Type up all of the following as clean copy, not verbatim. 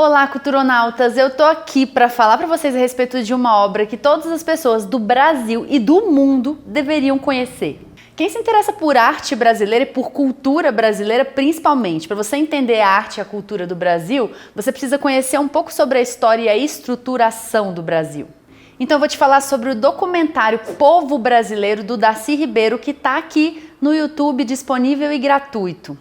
Olá, culturonautas! Eu tô aqui para falar para vocês a respeito de uma obra que todas as pessoas do Brasil e do mundo deveriam conhecer. Quem se interessa por arte brasileira e por cultura brasileira, principalmente, para você entender a arte e a cultura do Brasil, você precisa conhecer um pouco sobre a história e a estruturação do Brasil. Então eu vou te falar sobre o documentário Povo Brasileiro do Darcy Ribeiro, que está aqui no YouTube disponível e gratuito.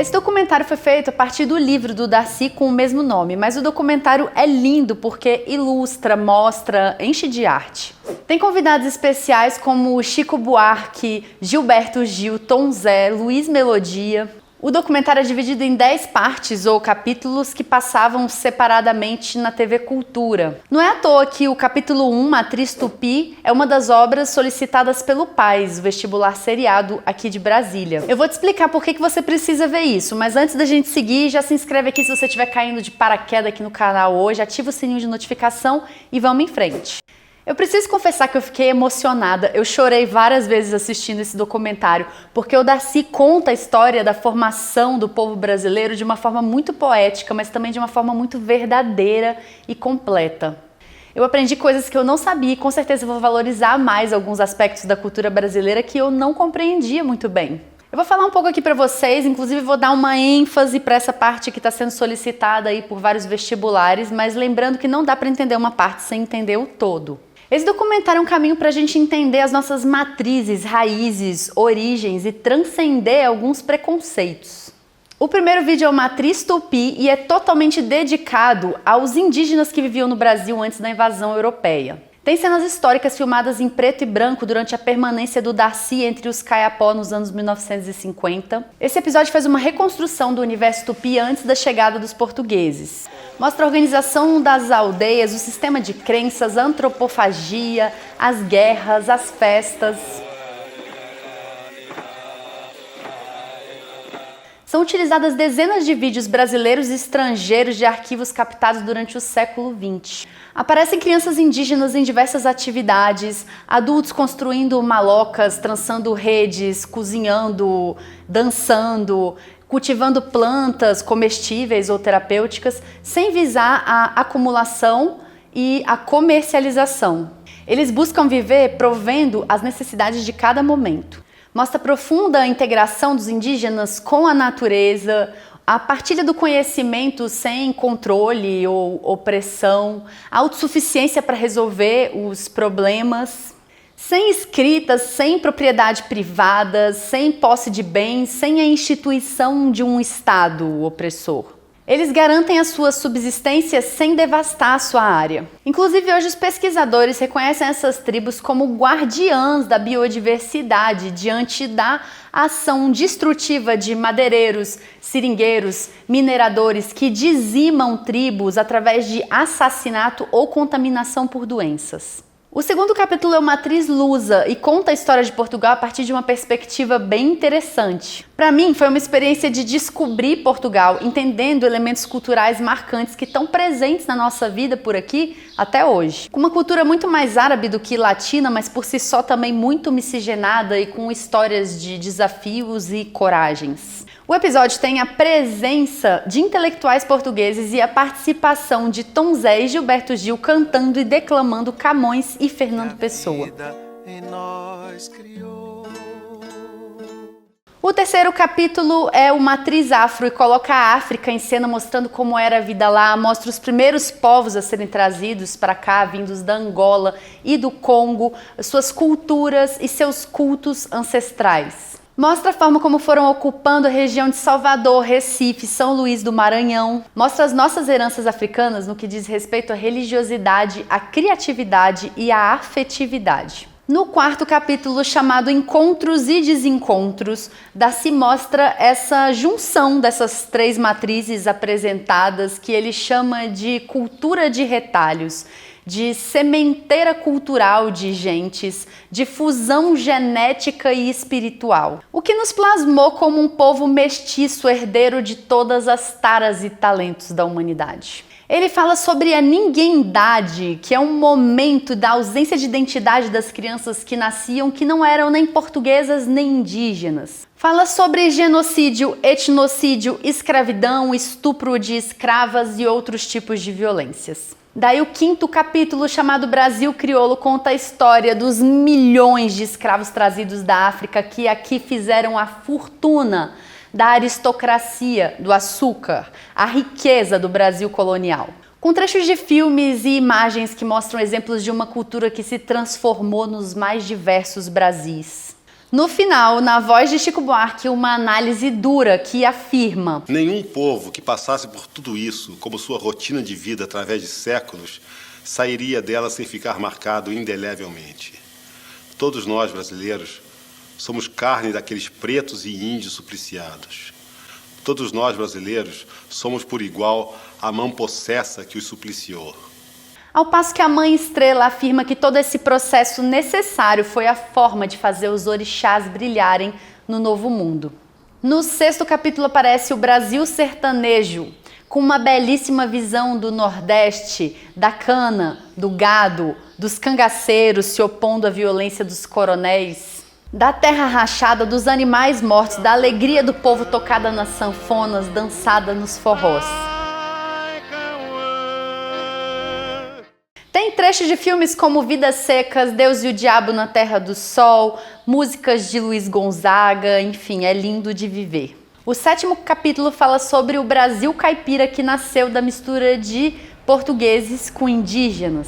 Esse documentário foi feito a partir do livro do Darcy com o mesmo nome, mas o documentário é lindo porque ilustra, mostra, enche de arte. Tem convidados especiais como Chico Buarque, Gilberto Gil, Tom Zé, Luiz Melodia. O documentário é dividido em 10 partes ou capítulos que passavam separadamente na TV Cultura. Não é à toa que o capítulo 1, Matriz Tupi, é uma das obras solicitadas pelo PAS, o vestibular seriado aqui de Brasília. Eu vou te explicar por que você precisa ver isso, mas antes da gente seguir, já se inscreve aqui se você estiver caindo de paraquedas aqui no canal hoje, ativa o sininho de notificação e vamos em frente. Eu preciso confessar que eu fiquei emocionada, eu chorei várias vezes assistindo esse documentário, porque o Darcy conta a história da formação do povo brasileiro de uma forma muito poética, mas também de uma forma muito verdadeira e completa. Eu aprendi coisas que eu não sabia e com certeza vou valorizar mais alguns aspectos da cultura brasileira que eu não compreendia muito bem. Eu vou falar um pouco aqui para vocês, inclusive vou dar uma ênfase para essa parte que está sendo solicitada aí por vários vestibulares, mas lembrando que não dá para entender uma parte sem entender o todo. Esse documentário é um caminho para a gente entender as nossas matrizes, raízes, origens e transcender alguns preconceitos. O primeiro vídeo é o Matriz Tupi e é totalmente dedicado aos indígenas que viviam no Brasil antes da invasão europeia. Tem cenas históricas filmadas em preto e branco durante a permanência do Darcy entre os Kayapó nos anos 1950. Esse episódio faz uma reconstrução do universo tupi antes da chegada dos portugueses. Mostra a organização das aldeias, o sistema de crenças, a antropofagia, as guerras, as festas. São utilizadas dezenas de vídeos brasileiros e estrangeiros de arquivos captados durante o século XX. Aparecem crianças indígenas em diversas atividades, adultos construindo malocas, trançando redes, cozinhando, dançando, cultivando plantas comestíveis ou terapêuticas, sem visar a acumulação e a comercialização. Eles buscam viver provendo as necessidades de cada momento. Mostra a profunda integração dos indígenas com a natureza, a partilha do conhecimento sem controle ou opressão, a autossuficiência para resolver os problemas, sem escritas, sem propriedade privada, sem posse de bens, sem a instituição de um Estado opressor. Eles garantem a sua subsistência sem devastar a sua área. Inclusive, hoje os pesquisadores reconhecem essas tribos como guardiãs da biodiversidade diante da ação destrutiva de madeireiros, seringueiros, mineradores que dizimam tribos através de assassinato ou contaminação por doenças. O segundo capítulo é o Matriz Lusa e conta a história de Portugal a partir de uma perspectiva bem interessante. Para mim, foi uma experiência de descobrir Portugal, entendendo elementos culturais marcantes que estão presentes na nossa vida por aqui até hoje. Com uma cultura muito mais árabe do que latina, mas por si só também muito miscigenada e com histórias de desafios e coragens. O episódio tem a presença de intelectuais portugueses e a participação de Tom Zé e Gilberto Gil cantando e declamando Camões e Fernando Pessoa. O terceiro capítulo é o Matriz Afro e coloca a África em cena mostrando como era a vida lá, mostra os primeiros povos a serem trazidos para cá, vindos da Angola e do Congo, suas culturas e seus cultos ancestrais. Mostra a forma como foram ocupando a região de Salvador, Recife, São Luís do Maranhão. Mostra as nossas heranças africanas no que diz respeito à religiosidade, à criatividade e à afetividade. No quarto capítulo, chamado Encontros e Desencontros, Darcy mostra essa junção dessas três matrizes apresentadas que ele chama de cultura de retalhos, de sementeira cultural de gentes, de fusão genética e espiritual. O que nos plasmou como um povo mestiço, herdeiro de todas as taras e talentos da humanidade. Ele fala sobre a ninguémidade, que é um momento da ausência de identidade das crianças que nasciam, que não eram nem portuguesas nem indígenas. Fala sobre genocídio, etnocídio, escravidão, estupro de escravas e outros tipos de violências. Daí o 5º capítulo, chamado Brasil Crioulo, conta a história dos milhões de escravos trazidos da África que aqui fizeram a fortuna da aristocracia, do açúcar, a riqueza do Brasil colonial. Com trechos de filmes e imagens que mostram exemplos de uma cultura que se transformou nos mais diversos Brasis. No final, na voz de Chico Buarque, uma análise dura que afirma: nenhum povo que passasse por tudo isso como sua rotina de vida através de séculos sairia dela sem ficar marcado indelevelmente. Todos nós, brasileiros, somos carne daqueles pretos e índios supliciados. Todos nós, brasileiros, somos por igual a mão possessa que os supliciou. Ao passo que a Mãe Estrela afirma que todo esse processo necessário foi a forma de fazer os orixás brilharem no novo mundo. No 6º capítulo aparece o Brasil sertanejo, com uma belíssima visão do Nordeste, da cana, do gado, dos cangaceiros se opondo à violência dos coronéis, da terra rachada, dos animais mortos, da alegria do povo tocada nas sanfonas, dançada nos forrós. Tem trechos de filmes como Vidas Secas, Deus e o Diabo na Terra do Sol, músicas de Luiz Gonzaga, enfim, é lindo de viver. O 7º capítulo fala sobre o Brasil caipira que nasceu da mistura de portugueses com indígenas.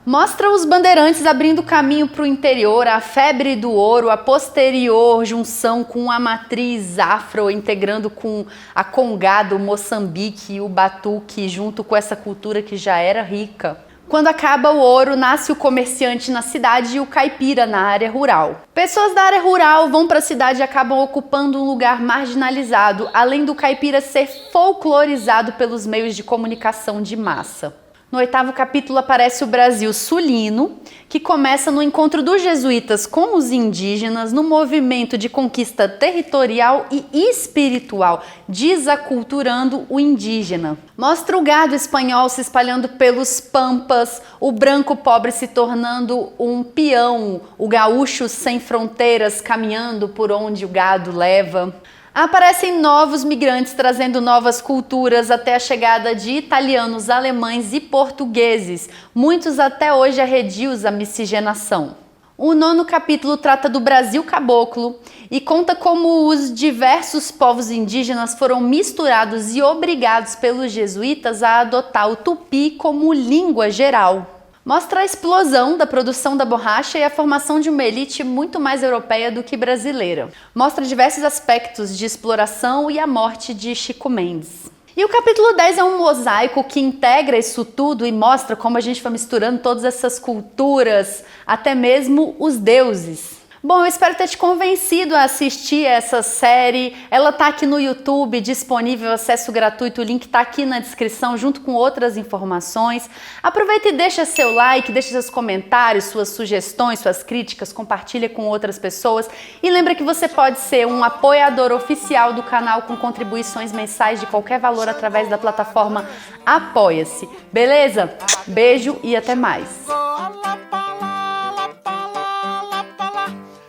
Mostra os bandeirantes abrindo caminho para o interior, a febre do ouro, a posterior junção com a matriz afro, integrando com a congado, o Moçambique e o batuque, junto com essa cultura que já era rica. Quando acaba o ouro, nasce o comerciante na cidade e o caipira na área rural. Pessoas da área rural vão para a cidade e acabam ocupando um lugar marginalizado, além do caipira ser folclorizado pelos meios de comunicação de massa. No 8º capítulo aparece o Brasil sulino, que começa no encontro dos jesuítas com os indígenas, no movimento de conquista territorial e espiritual, desaculturando o indígena. Mostra o gado espanhol se espalhando pelos pampas, o branco pobre se tornando um peão, o gaúcho sem fronteiras caminhando por onde o gado leva. Aparecem novos migrantes trazendo novas culturas até a chegada de italianos, alemães e portugueses, muitos até hoje arredios à miscigenação. O 9º capítulo trata do Brasil caboclo e conta como os diversos povos indígenas foram misturados e obrigados pelos jesuítas a adotar o tupi como língua geral. Mostra a explosão da produção da borracha e a formação de uma elite muito mais europeia do que brasileira. Mostra diversos aspectos de exploração e a morte de Chico Mendes. E o capítulo 10 é um mosaico que integra isso tudo e mostra como a gente foi misturando todas essas culturas, até mesmo os deuses. Bom, eu espero ter te convencido a assistir essa série. Ela tá aqui no YouTube, disponível, acesso gratuito. O link tá aqui na descrição, junto com outras informações. Aproveita e deixa seu like, deixa seus comentários, suas sugestões, suas críticas, compartilha com outras pessoas. E lembra que você pode ser um apoiador oficial do canal com contribuições mensais de qualquer valor através da plataforma Apoia-se. Beleza? Beijo e até mais.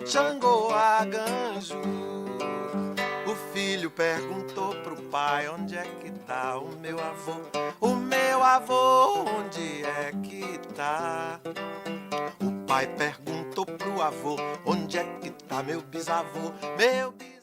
Xangô Aganjo, o filho perguntou pro pai: onde é que tá o meu avô? O meu avô, onde é que tá? O pai perguntou pro avô: onde é que tá meu bisavô? Meu bisavô.